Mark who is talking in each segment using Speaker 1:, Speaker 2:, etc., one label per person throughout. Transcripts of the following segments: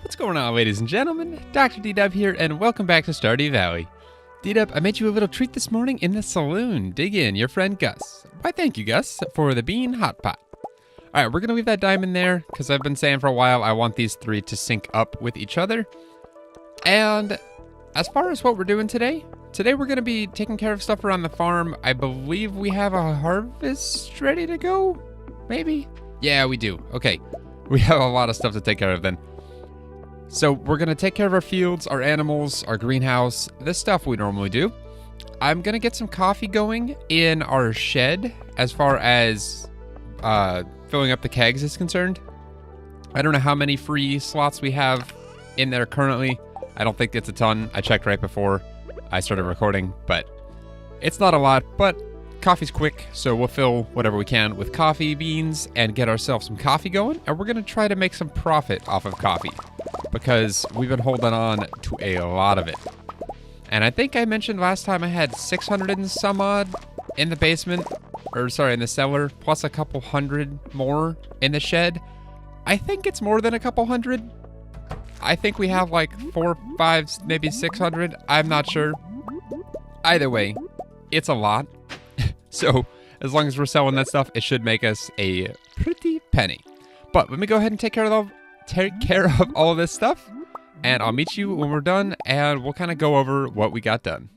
Speaker 1: What's going on, ladies and gentlemen? Dr.DDub here, and welcome back to Stardew Valley. DDub, I made you a little treat this morning in the saloon. Dig in, your friend Gus. Why, thank you, Gus, for the bean hot pot. Alright, we're going to leave that diamond there, because I've been saying for a while I want these three to sync up with each other. And as far as what we're doing today we're going to be taking care of stuff around the farm. I believe we have a harvest ready to go? Maybe? Yeah, we do. Okay. We have a lot of stuff to take care of then. So we're going to take care of our fields, our animals, our greenhouse, this stuff we normally do. I'm going to get some coffee going in our shed as far as filling up the kegs is concerned. I don't know how many free slots we have in there currently. I don't think it's a ton. I checked right before I started recording, but it's not a lot, but coffee's quick, so we'll fill whatever we can with coffee beans and get ourselves some coffee going, and we're going to try to make some profit off of coffee because we've been holding on to a lot of it. And I think I mentioned last time I had 600 and some odd in the basement, or sorry, in the cellar, plus a couple hundred more in the shed. I think it's more than a couple hundred. I think we have like 4, 5, maybe 600. I'm not sure. Either way, it's a lot. So as long as we're selling that stuff, it should make us a pretty penny. But let me go ahead and take care of all of this stuff, and I'll meet you when we're done, and we'll kind of go over what we got done.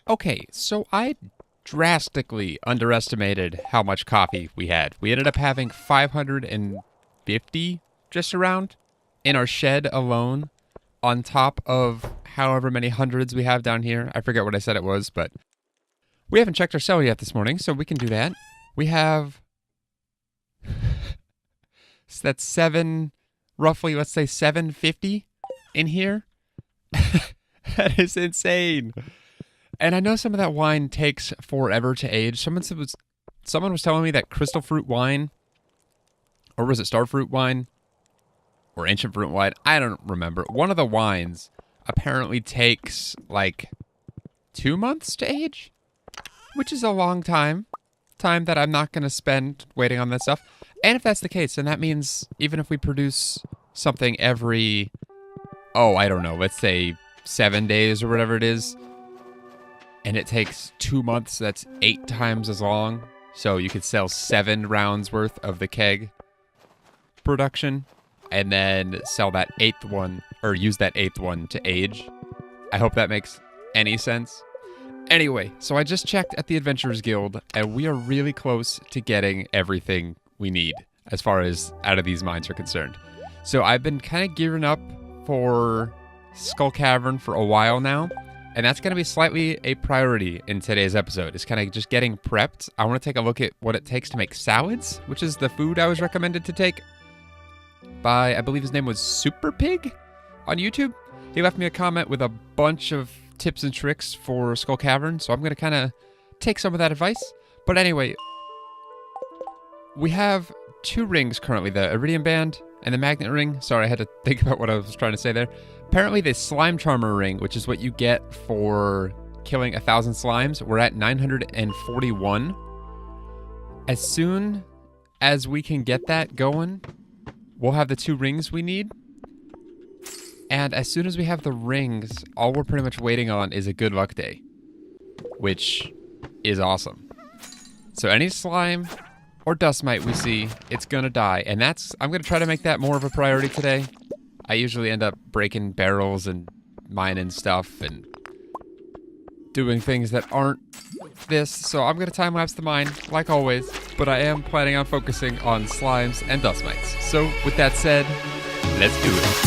Speaker 1: Okay, so I drastically underestimated how much coffee we had. We ended up having 550 just around in our shed alone, on top of however many hundreds we have down here. I forget what I said it was, but we haven't checked our cellar yet this morning, so we can do that. We have so that's roughly, let's say 750 in here. That is insane. And I know some of that wine takes forever to age. Someone was telling me that crystal fruit wine, or was it star fruit wine, or ancient fruit wine? I don't remember. One of the wines apparently takes like 2 months to age, which is a long time that I'm not going to spend waiting on that stuff. And if that's the case, then that means even if we produce something every, I don't know, let's say 7 days or whatever it is, and it takes 2 months, that's 8 times as long. So you could sell 7 rounds worth of the keg production and then sell that 8th one, or use that 8th one to age. I hope that makes any sense. Anyway, so I just checked at the Adventurers Guild, and we are really close to getting everything we need as far as out of these mines are concerned. So I've been kind of gearing up for Skull Cavern for a while now, and that's going to be slightly a priority in today's episode. It's kind of just getting prepped. I want to take a look at what it takes to make salads, which is the food I was recommended to take by, I believe his name was Super Pig on YouTube. He left me a comment with a bunch of tips and tricks for Skull Cavern, so I'm going to kind of take some of that advice. But anyway, we have 2 rings currently, the Iridium Band and the Magnet Ring. Sorry, I had to think about what I was trying to say there. Apparently the Slime Charmer Ring, which is what you get for killing 1,000 slimes, we're at 941. As soon as we can get that going, we'll have the 2 rings we need. And as soon as we have the rings, all we're pretty much waiting on is a good luck day, which is awesome. So any slime or dust mite we see, it's gonna die. And I'm gonna try to make that more of a priority today. I usually end up breaking barrels and mining stuff and doing things that aren't this. So I'm gonna time lapse the mine like always, but I am planning on focusing on slimes and dust mites. So with that said, let's do it.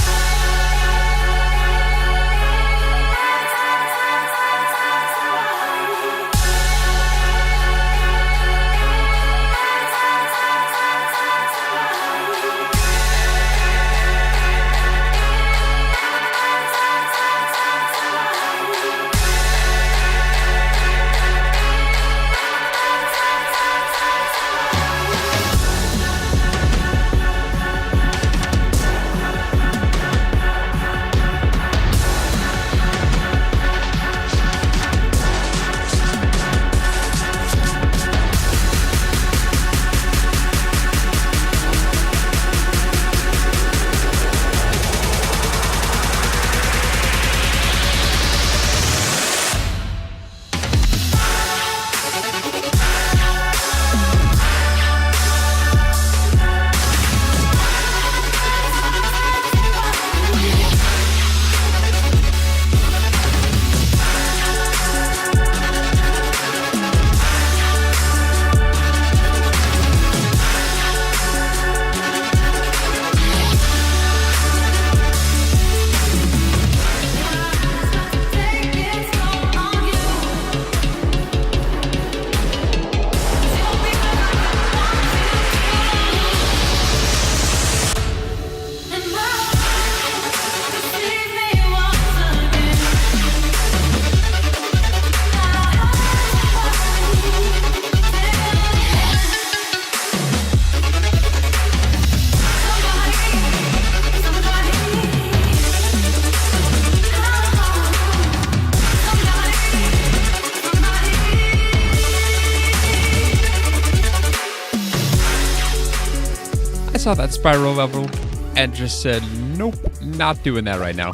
Speaker 1: saw that spiral level and just said, nope, not doing that right now.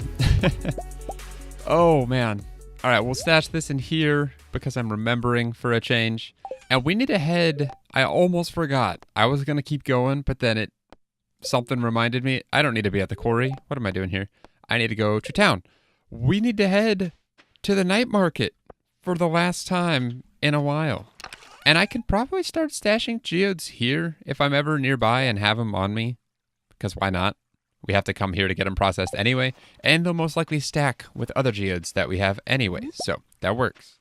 Speaker 1: Oh, man. All right, we'll stash this in here because I'm remembering for a change. And we need to head. I almost forgot. I was going to keep going, but then something reminded me. I don't need to be at the quarry. What am I doing here? I need to go to town. We need to head to the night market for the last time in a while. And I can probably start stashing geodes here if I'm ever nearby and have them on me. Because why not? We have to come here to get them processed anyway. And they'll most likely stack with other geodes that we have anyway. So that works.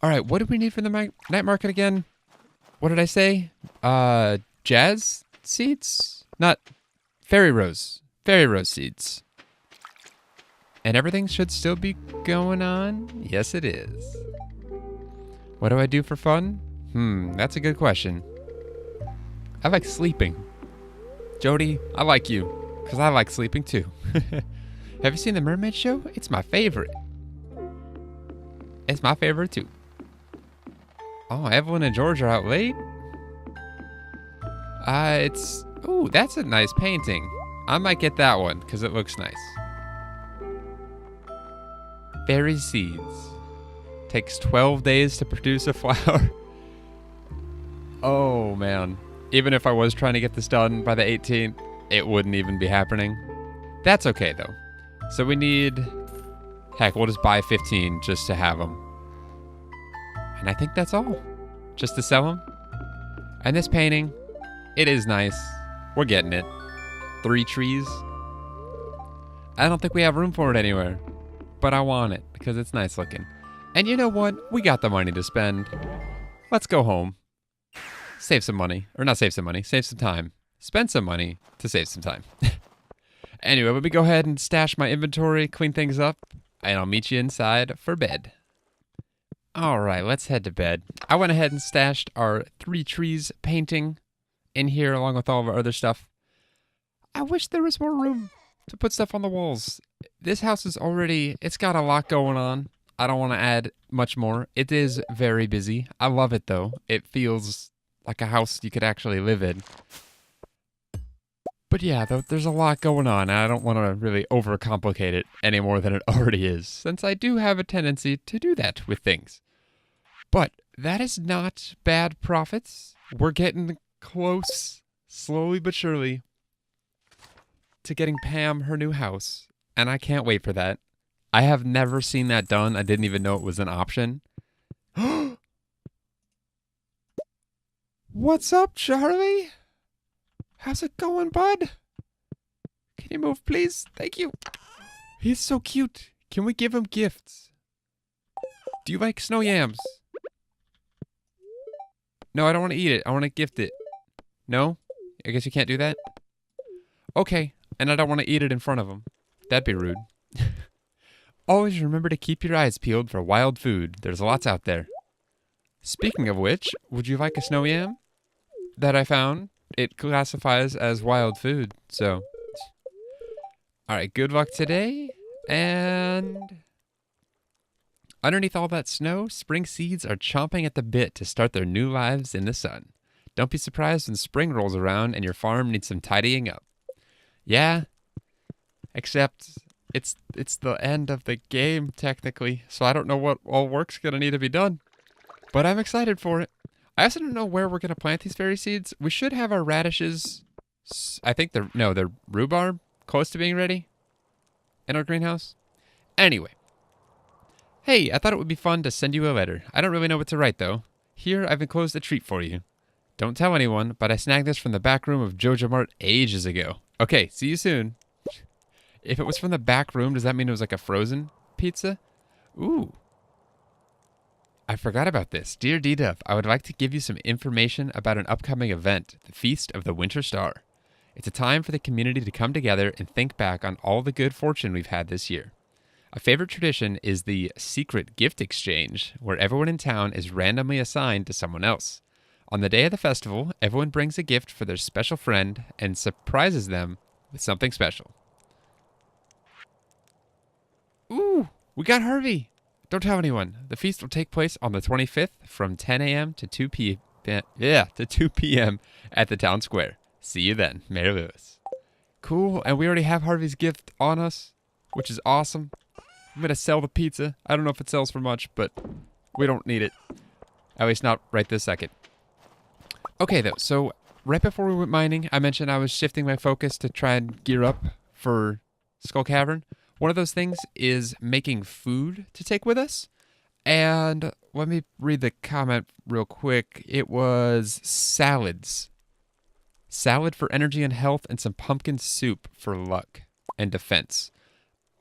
Speaker 1: All right, what do we need for the night market again? What did I say? Jazz seeds? Not fairy rose. Fairy rose seeds. And everything should still be going on? Yes, it is. What do I do for fun? That's a good question. I like sleeping. Jody, I like you, because I like sleeping too. Have you seen the Mermaid Show? It's my favorite. It's my favorite too. Oh, Evelyn and George are out late? Ooh, that's a nice painting. I might get that one, because it looks nice. Fairy seeds. Takes 12 days to produce a flower. Oh, man. Even if I was trying to get this done by the 18th, it wouldn't even be happening. That's okay, though. So we need... Heck, we'll just buy 15 just to have them. And I think that's all. Just to sell them. And this painting, it is nice. We're getting it. 3 trees. I don't think we have room for it anywhere. But I want it because it's nice looking. And you know what? We got the money to spend. Let's go home. Save some money. Or not save some money. Save some time. Spend some money to save some time. Anyway, let me go ahead and stash my inventory, clean things up, and I'll meet you inside for bed. All right, let's head to bed. I went ahead and stashed our 3 trees painting in here along with all of our other stuff. I wish there was more room to put stuff on the walls. This house is already, it's got a lot going on. I don't want to add much more. It is very busy. I love it though. It feels like a house you could actually live in. But yeah, there's a lot going on, and I don't want to really overcomplicate it any more than it already is, since I do have a tendency to do that with things. But that is not bad profits. We're getting close, slowly but surely, to getting Pam her new house, and I can't wait for that. I have never seen that done. I didn't even know it was an option. What's up, Charlie? How's it going, bud? Can you move, please? Thank you. He's so cute. Can we give him gifts? Do you like snow yams? No, I don't want to eat it. I want to gift it. No? I guess you can't do that? Okay. And I don't want to eat it in front of him. That'd be rude. Always remember to keep your eyes peeled for wild food. There's lots out there. Speaking of which, would you like a snow yam that I found? It classifies as wild food, so. Alright, good luck today. And underneath all that snow, spring seeds are chomping at the bit to start their new lives in the sun. Don't be surprised when spring rolls around and your farm needs some tidying up. Yeah, except it's the end of the game, technically, so I don't know what all work's gonna need to be done. But I'm excited for it. I also don't know where we're gonna plant these fairy seeds. We should have our radishes, I think they're rhubarb, close to being ready in our greenhouse. Anyway. Hey, I thought it would be fun to send you a letter. I don't really know what to write, though. Here, I've enclosed a treat for you. Don't tell anyone, but I snagged this from the back room of Jojo Mart ages ago. Okay, see you soon. If it was from the back room, does that mean it was like a frozen pizza? Ooh. I forgot about this. Dear DDub, I would like to give you some information about an upcoming event, the Feast of the Winter Star. It's a time for the community to come together and think back on all the good fortune we've had this year. A favorite tradition is the secret gift exchange, where everyone in town is randomly assigned to someone else. On the day of the festival, everyone brings a gift for their special friend and surprises them with something special. Ooh, we got Harvey. Don't tell anyone. The feast will take place on the 25th from 10 a.m. to 2 p.m. Yeah, to 2 p.m. at the town square. See you then, Mary Lewis. Cool, and we already have Harvey's gift on us, which is awesome. I'm going to sell the pizza. I don't know if it sells for much, but we don't need it. At least not right this second. Okay, though, so right before we went mining, I mentioned I was shifting my focus to try and gear up for Skull Cavern. One of those things is making food to take with us. And let me read the comment real quick. It was salads. Salad for energy and health, and some pumpkin soup for luck and defense.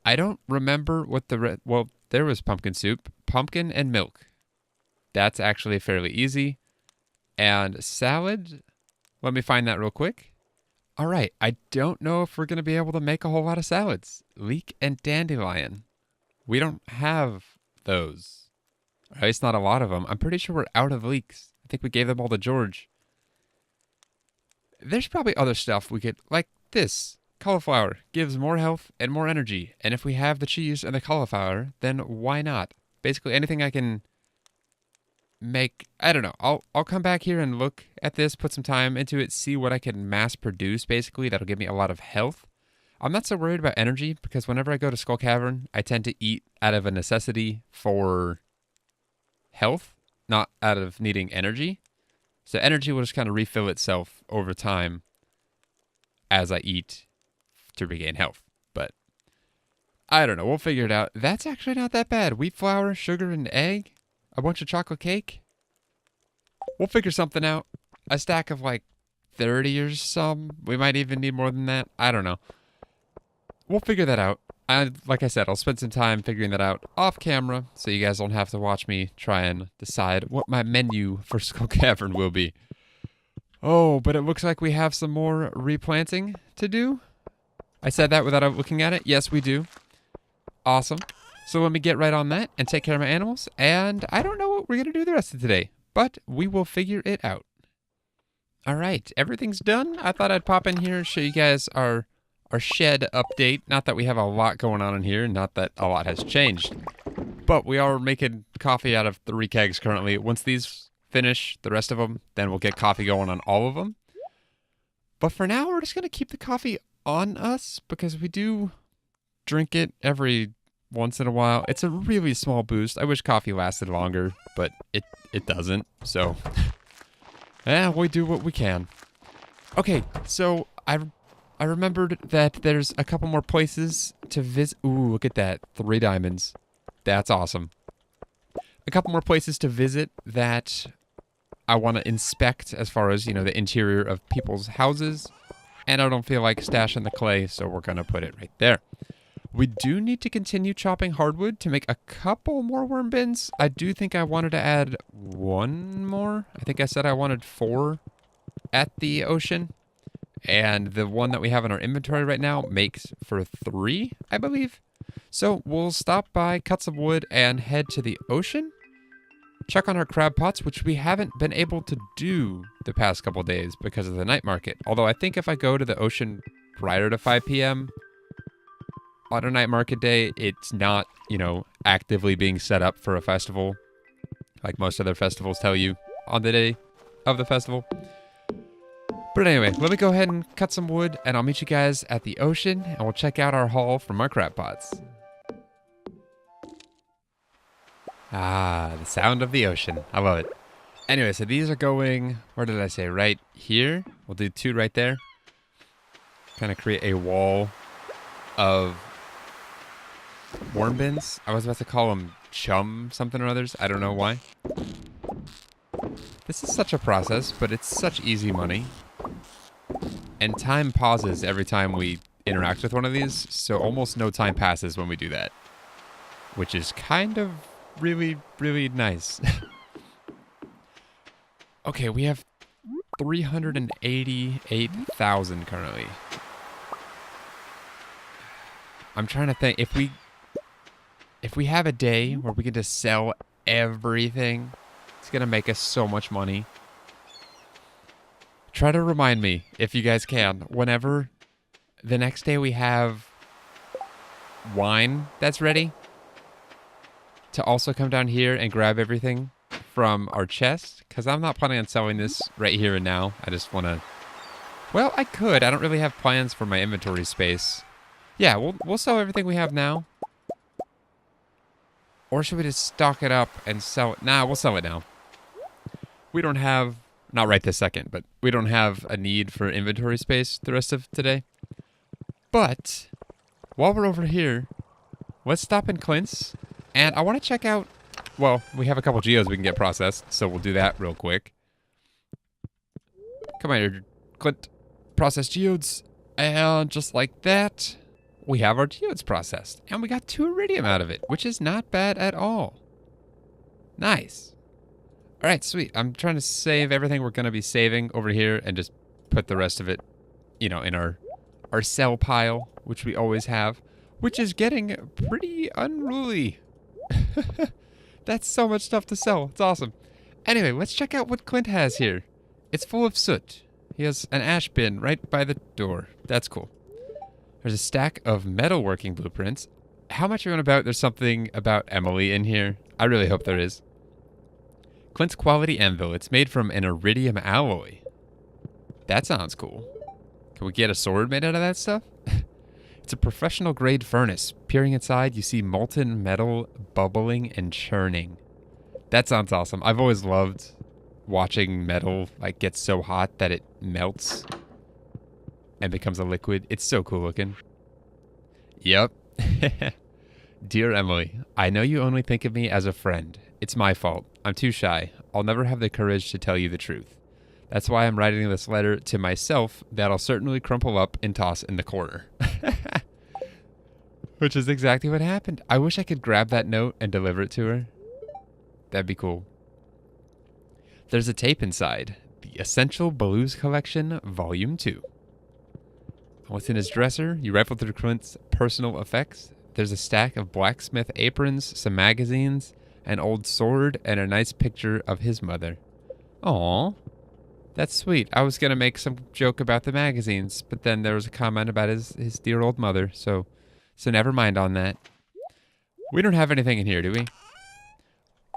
Speaker 1: I don't remember what well, there was pumpkin soup, pumpkin and milk. That's actually fairly easy. And salad, let me find that real quick. All right, I don't know if we're going to be able to make a whole lot of salads. Leek and dandelion. We don't have those. Or at least not a lot of them. I'm pretty sure we're out of leeks. I think we gave them all to George. There's probably other stuff we could, like this. Cauliflower gives more health and more energy. And if we have the cheese and the cauliflower, then why not? Basically anything I can make, I don't know. I'll come back here and look at this, put some time into it, see what I can mass produce, basically. That'll give me a lot of health. I'm not so worried about energy, because whenever I go to Skull Cavern, I tend to eat out of a necessity for health, not out of needing energy. So energy will just kind of refill itself over time as I eat to regain health. But I don't know. We'll figure it out. That's actually not that bad. Wheat flour, sugar, and egg. A bunch of chocolate cake. We'll figure something out. A stack of like 30 or some. We might even need more than that. I don't know. We'll figure that out. Like I said, I'll spend some time figuring that out off camera, so you guys don't have to watch me try and decide what my menu for Skull Cavern will be. Oh, but it looks like we have some more replanting to do. I said that without looking at it. Yes, we do. Awesome. So let me get right on that and take care of my animals. And I don't know what we're going to do the rest of today, but we will figure it out. All right, everything's done. I thought I'd pop in here and show you guys our shed update. Not that we have a lot going on in here, not that a lot has changed, but we are making coffee out of 3 kegs currently. Once these finish, the rest of them, then we'll get coffee going on all of them. But for now, we're just going to keep the coffee on us, because we do drink it every once in a while. It's a really small boost. I wish coffee lasted longer, but it doesn't. So, yeah, we do what we can. Okay, so I remembered that there's a couple more places to visit. Ooh, look at that. 3 diamonds. That's awesome. A couple more places to visit that I want to inspect as far as, the interior of people's houses. And I don't feel like stashing the clay, so we're going to put it right there. We do need to continue chopping hardwood to make a couple more worm bins. I do think I wanted to add 1 more. I think I said I wanted 4 at the ocean. And the one that we have in our inventory right now makes for 3, I believe. So we'll stop by, cut some wood, and head to the ocean. Check on our crab pots, which we haven't been able to do the past couple days because of the night market. Although I think if I go to the ocean prior to 5 p.m. on a night market day, it's not, actively being set up for a festival, like most other festivals tell you on the day of the festival. But anyway, let me go ahead and cut some wood, and I'll meet you guys at the ocean, and we'll check out our haul from our crab pots. Ah, the sound of the ocean. I love it. Anyway, so these are going, where did I say? Right here. We'll do 2 right there. Kind of create a wall of worm bins. I was about to call them chum something or others. I don't know why. This is such a process, but it's such easy money. And time pauses every time we interact with one of these, so almost no time passes when we do that. Which is kind of really, really nice. Okay, we have 388,000 currently. I'm trying to think, if we have a day where we get to sell everything, it's gonna make us so much money. Try to remind me, if you guys can, whenever the next day we have wine that's ready, to also come down here and grab everything from our chest, because I'm not planning on selling this right here and now. I just want to Well, I could. I don't really have plans for my inventory space. Yeah, we'll sell everything we have now. Or should we just stock it up and sell it? Nah, we'll sell it now. We don't have, not right this second, but we don't have a need for inventory space the rest of today. But while we're over here, let's stop in Clint's. And I want to check out, well, we have a couple geodes we can get processed, so we'll do that real quick. Come on here, Clint. Process geodes. And just like that, we have our geodes processed. And we got 2 iridium out of it, which is not bad at all. Nice. All right, sweet. I'm trying to save everything we're going to be saving over here and just put the rest of it, you know, in our sell pile, which we always have, which is getting pretty unruly. That's so much stuff to sell. It's awesome. Anyway, let's check out what Clint has here. It's full of soot. He has an ash bin right by the door. That's cool. There's a stack of metalworking blueprints. How much are you on about? There's something about Emily in here. I really hope there is. Clint's quality anvil. It's made from an iridium alloy. That sounds cool. Can we get a sword made out of that stuff? It's a professional grade furnace. Peering inside, you see molten metal bubbling and churning. That sounds awesome. I've always loved watching metal like get so hot that it melts and becomes a liquid. It's so cool looking. Yep. Dear Emily, I know you only think of me as a friend. It's my fault. I'm too shy. I'll never have the courage to tell you the truth. That's why I'm writing this letter to myself that I'll certainly crumple up and toss in the corner. Which is exactly what happened. I wish I could grab that note and deliver it to her. That'd be cool. There's a tape inside. The Essential Blues Collection, Volume 2. What's in his dresser? You rifle through Clint's personal effects. There's a stack of blacksmith aprons, some magazines, an old sword, and a nice picture of his mother. Aww. That's sweet. I was going to make some joke about the magazines, but then there was a comment about his dear old mother, so never mind on that. We don't have anything in here, do we?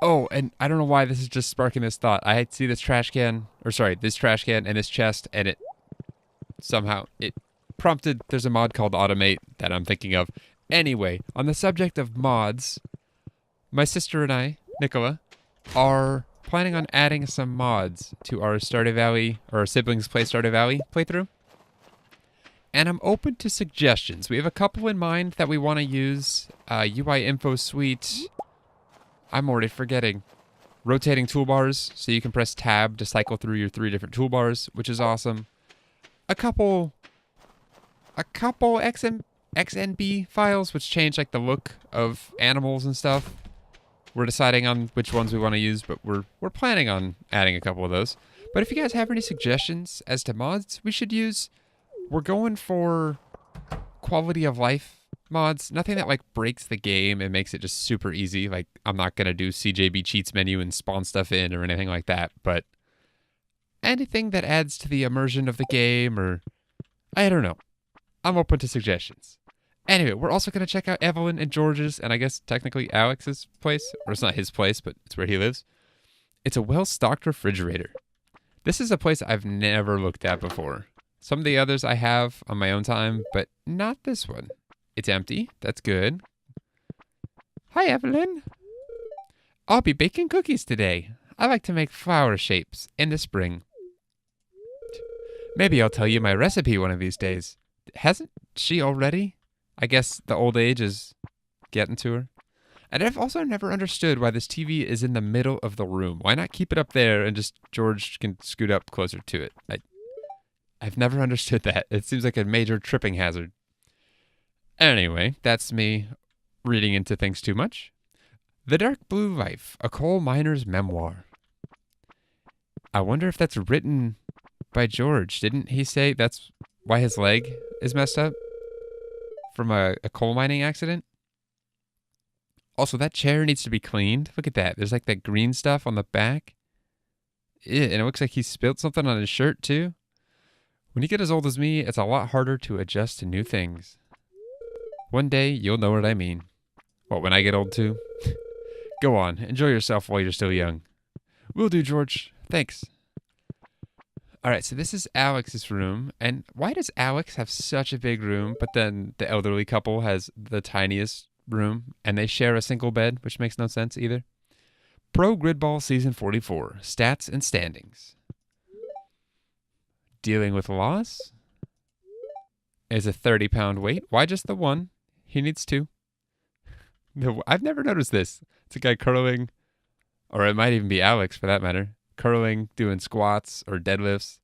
Speaker 1: Oh, and I don't know why this is just sparking this thought. I see this trash can, this trash can and this chest, and it prompted, there's a mod called Automate that I'm thinking of. Anyway, on the subject of mods, my sister and I, Nicola, are planning on adding some mods to our Stardew Valley, or our Siblings Play Stardew Valley playthrough. And I'm open to suggestions. We have a couple in mind that we want to use. UI Info Suite. I'm already forgetting. Rotating toolbars, so you can press tab to cycle through your 3 different toolbars, which is awesome. A couple XNB files, which change like the look of animals and stuff. We're deciding on which ones we want to use, but we're planning on adding a couple of those. But if you guys have any suggestions as to mods we should use, we're going for quality of life mods. Nothing that like breaks the game and makes it just super easy. Like I'm not going to do CJB cheats menu and spawn stuff in or anything like that, but anything that adds to the immersion of the game, or I don't know. I'm open to suggestions. Anyway, we're also going to check out Evelyn and George's, and I guess technically Alex's place. Or it's not his place, but it's where he lives. It's a well-stocked refrigerator. This is a place I've never looked at before. Some of the others I have on my own time, but not this one. It's empty. That's good. Hi, Evelyn. I'll be baking cookies today. I like to make flower shapes in the spring. Maybe I'll tell you my recipe one of these days. Hasn't she already? I guess the old age is getting to her. And I've also never understood why this TV is in the middle of the room. Why not keep it up there and just George can scoot up closer to it? I've never understood that. It seems like a major tripping hazard. Anyway, that's me reading into things too much. The Dark Blue Life, a coal miner's memoir. I wonder if that's written by George. Didn't he say that's why his leg is messed up? From a coal mining accident? Also, that chair needs to be cleaned. Look at that. There's like that green stuff on the back. Ew, and it looks like he spilled something on his shirt too. When you get as old as me, it's a lot harder to adjust to new things. One day, you'll know what I mean. What, when I get old too? Go on, enjoy yourself while you're still young. Will do, George. Thanks. All right, so this is Alex's room. And why does Alex have such a big room, but then the elderly couple has the tiniest room and they share a single bed, which makes no sense either? Pro Gridball Season 44 Stats and Standings. Dealing with loss is a 30-pound weight. Why just the one? He needs two. No, I've never noticed this. It's a guy curling, or it might even be Alex for that matter, curling, doing squats or deadlifts.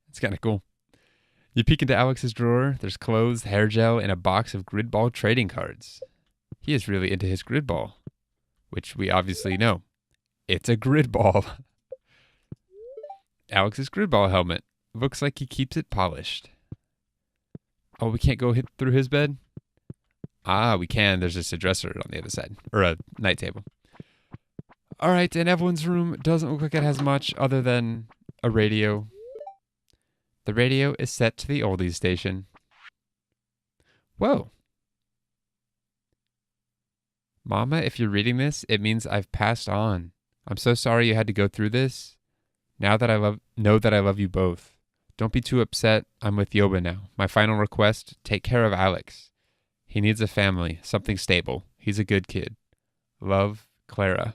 Speaker 1: It's kind of cool. You peek into Alex's drawer. There's clothes, hair gel, and a box of Gridball trading cards. He is really into his Gridball, which we obviously know. It's a Gridball. Alex's Gridball helmet. Looks like he keeps it polished. Oh, we can't go through his bed? Ah, we can. There's just a dresser on the other side. Or a night table. All right, and Evelyn's room doesn't look like it has much other than a radio. The radio is set to the oldies station. Whoa. Mama, if you're reading this, it means I've passed on. I'm so sorry you had to go through this. Now that know that I love you both. Don't be too upset. I'm with Yoba now. My final request, take care of Alex. He needs a family, something stable. He's a good kid. Love, Clara.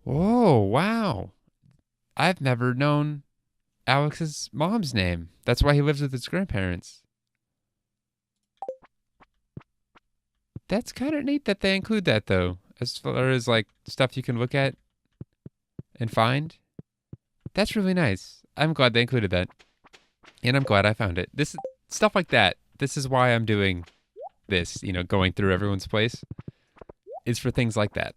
Speaker 1: Whoa, wow. I've never known Alex's mom's name. That's why he lives with his grandparents. That's kind of neat that they include that, though, as far as like stuff you can look at and find. That's really nice. I'm glad they included that. And I'm glad I found it. This stuff like that. This is why I'm doing this, going through everyone's place. Is for things like that.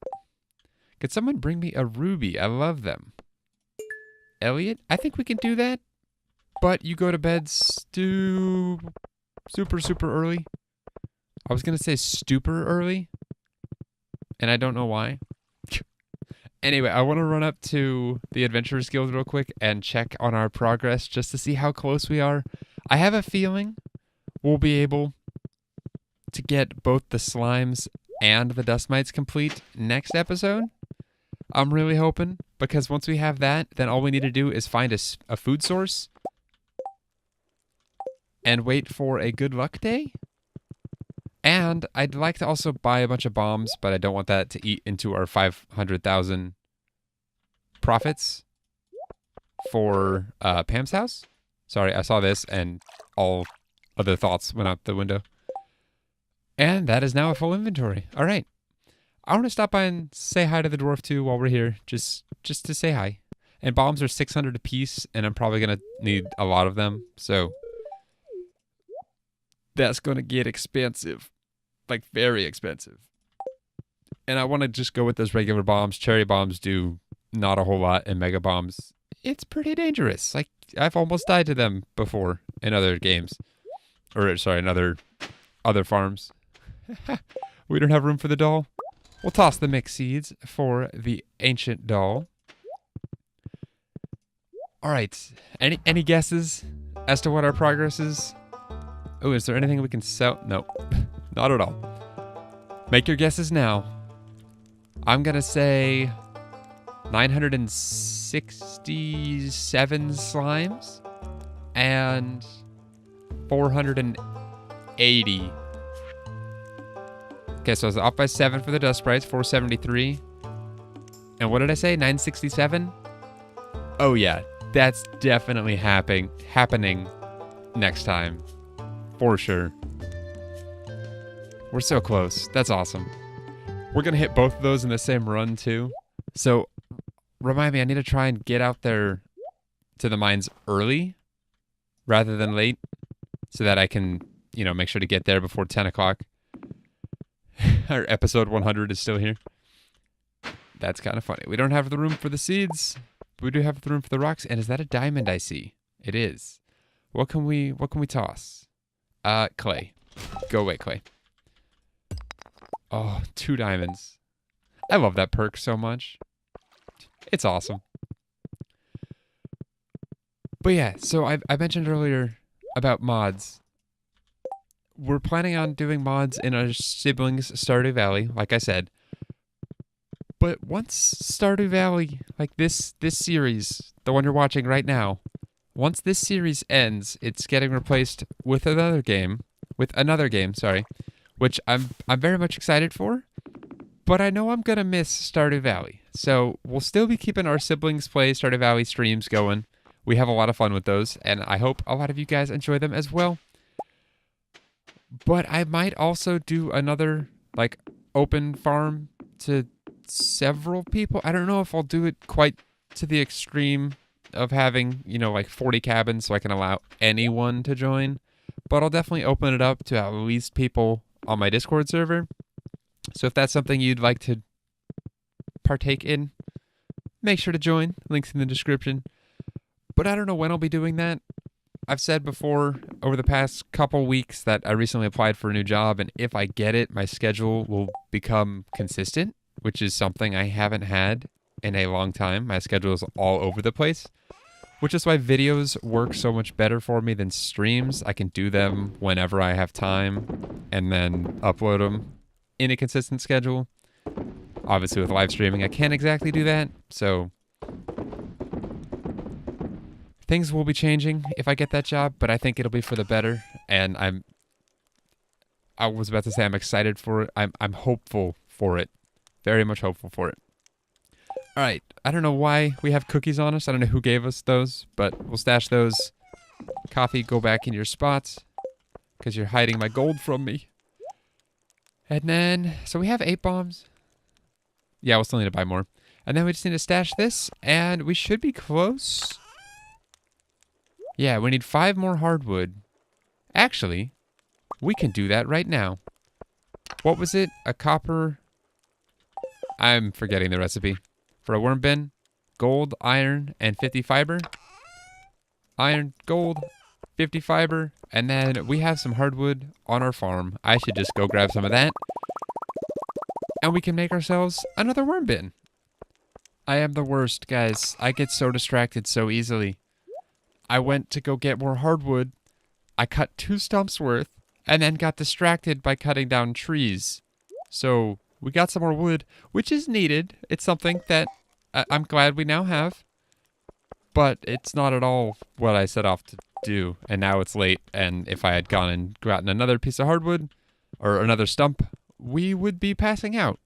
Speaker 1: Could someone bring me a ruby? I love them. Elliot, I think we can do that. But you go to bed super early. I was going to say stupor early. And I don't know why. Anyway, I want to run up to the Adventurers Guild real quick and check on our progress just to see how close we are. I have a feeling we'll be able to get both the slimes and the dust mites complete next episode. I'm really hoping, because once we have that, then all we need to do is find a food source and wait for a good luck day. And I'd like to also buy a bunch of bombs, but I don't want that to eat into our 500,000 profits for Pam's house. Sorry, I saw this and all other thoughts went out the window. And that is now a full inventory. All right. I want to stop by and say hi to the dwarf too while we're here, just to say hi. And bombs are 600 a piece, and I'm probably going to need a lot of them, so that's going to get expensive. Like, very expensive. And I want to just go with those regular bombs. Cherry bombs do not a whole lot, and mega bombs, it's pretty dangerous. Like, I've almost died to them before in other games. Or, sorry, in other farms. We don't have room for the doll. We'll toss the mixed seeds for the ancient doll. All right. Any guesses as to what our progress is? Oh, is there anything we can sell? No, not at all. Make your guesses now. I'm going to say 967 slimes and 480. Okay, so I was off by 7 for the dust sprites, 473. And what did I say? 967? Oh yeah, that's definitely happening next time. For sure. We're so close. That's awesome. We're going to hit both of those in the same run too. So, remind me, I need to try and get out there to the mines early rather than late so that I can, make sure to get there before 10 o'clock. Our episode 100 is still here. That's kind of funny. We don't have the room for the seeds, but we do have the room for the rocks. And is that a diamond I see? It is. What can we toss? Clay. Go away, clay. Oh, 2 diamonds. I love that perk so much. It's awesome. But yeah, so I mentioned earlier about mods. We're planning on doing mods in our siblings' Stardew Valley, like I said. But once Stardew Valley, like this series, the one you're watching right now, once this series ends, it's getting replaced with another game, sorry, which I'm very much excited for. But I know I'm gonna miss Stardew Valley, so we'll still be keeping our siblings play Stardew Valley streams going. We have a lot of fun with those, and I hope a lot of you guys enjoy them as well. But I might also do another, like, open farm to several people. I don't know if I'll do it quite to the extreme of having, like 40 cabins so I can allow anyone to join. But I'll definitely open it up to at least people on my Discord server. So if that's something you'd like to partake in, make sure to join. Links in the description. But I don't know when I'll be doing that. I've said before over the past couple weeks that I recently applied for a new job, and if I get it, my schedule will become consistent, which is something I haven't had in a long time. My schedule is all over the place, which is why videos work so much better for me than streams. I can do them whenever I have time and then upload them in a consistent schedule. Obviously, with live streaming, I can't exactly do that, so things will be changing if I get that job, but I think it'll be for the better, and I was about to say I'm excited for it. I'm hopeful for it. Very much hopeful for it. Alright, I don't know why we have cookies on us. I don't know who gave us those, but we'll stash those. Coffee, go back in your spots, because you're hiding my gold from me. And then, so we have 8 bombs. Yeah, we'll still need to buy more. And then we just need to stash this, and we should be close. Yeah, we need 5 more hardwood. Actually, we can do that right now. What was it? A copper... I'm forgetting the recipe. For a worm bin, gold, iron, and 50 fiber. Iron, gold, 50 fiber, and then we have some hardwood on our farm. I should just go grab some of that. And we can make ourselves another worm bin. I am the worst, guys. I get so distracted so easily. I went to go get more hardwood. I cut 2 stumps worth, and then got distracted by cutting down trees. So we got some more wood, which is needed. It's something that I'm glad we now have. But it's not at all what I set off to do. And now it's late, and if I had gone and gotten another piece of hardwood, or another stump, we would be passing out.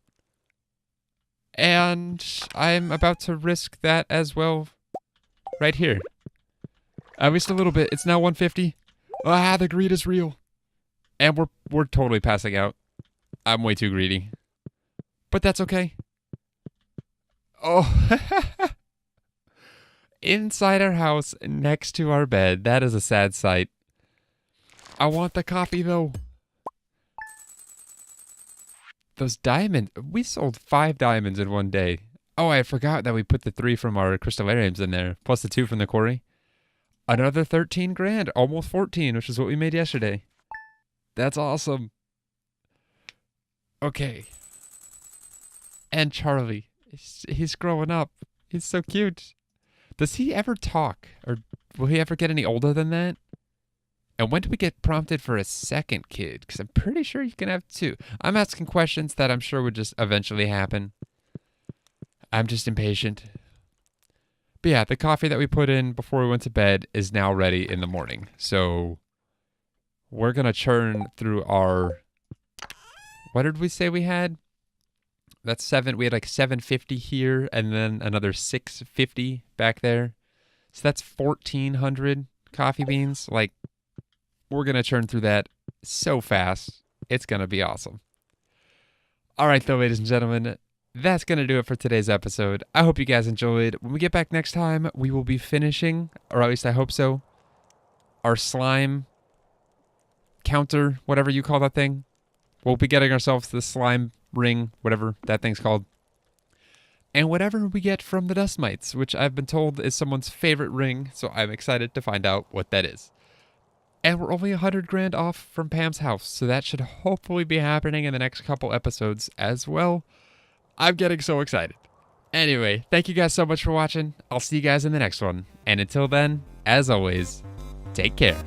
Speaker 1: And I'm about to risk that as well right here. At least a little bit. It's now 150. Ah, the greed is real. And we're totally passing out. I'm way too greedy. But that's okay. Oh. Inside our house, next to our bed. That is a sad sight. I want the coffee, though. Those diamonds. We sold 5 diamonds in one day. Oh, I forgot that we put the 3 from our crystallariums in there, plus the 2 from the quarry. Another 13 grand, almost 14, which is what we made yesterday. That's awesome. Okay. And Charlie, he's growing up. He's so cute. Does he ever talk? Or will he ever get any older than that? And when do we get prompted for a second kid? Because I'm pretty sure you can have 2. I'm asking questions that I'm sure would just eventually happen. I'm just impatient. But yeah, the coffee that we put in before we went to bed is now ready in the morning. So we're going to churn through our... What did we say we had? That's 7. We had like 750 here and then another 650 back there. So that's 1,400 coffee beans. Like, we're going to churn through that so fast. It's going to be awesome. All right, though, ladies and gentlemen, that's going to do it for today's episode. I hope you guys enjoyed. When we get back next time, we will be finishing, or at least I hope so, our slime counter, whatever you call that thing. We'll be getting ourselves the slime ring, whatever that thing's called. And whatever we get from the dust mites, which I've been told is someone's favorite ring, so I'm excited to find out what that is. And we're only 100 grand off from Pam's house, so that should hopefully be happening in the next couple episodes as well. I'm getting so excited. Anyway, thank you guys so much for watching. I'll see you guys in the next one. And until then, as always, take care.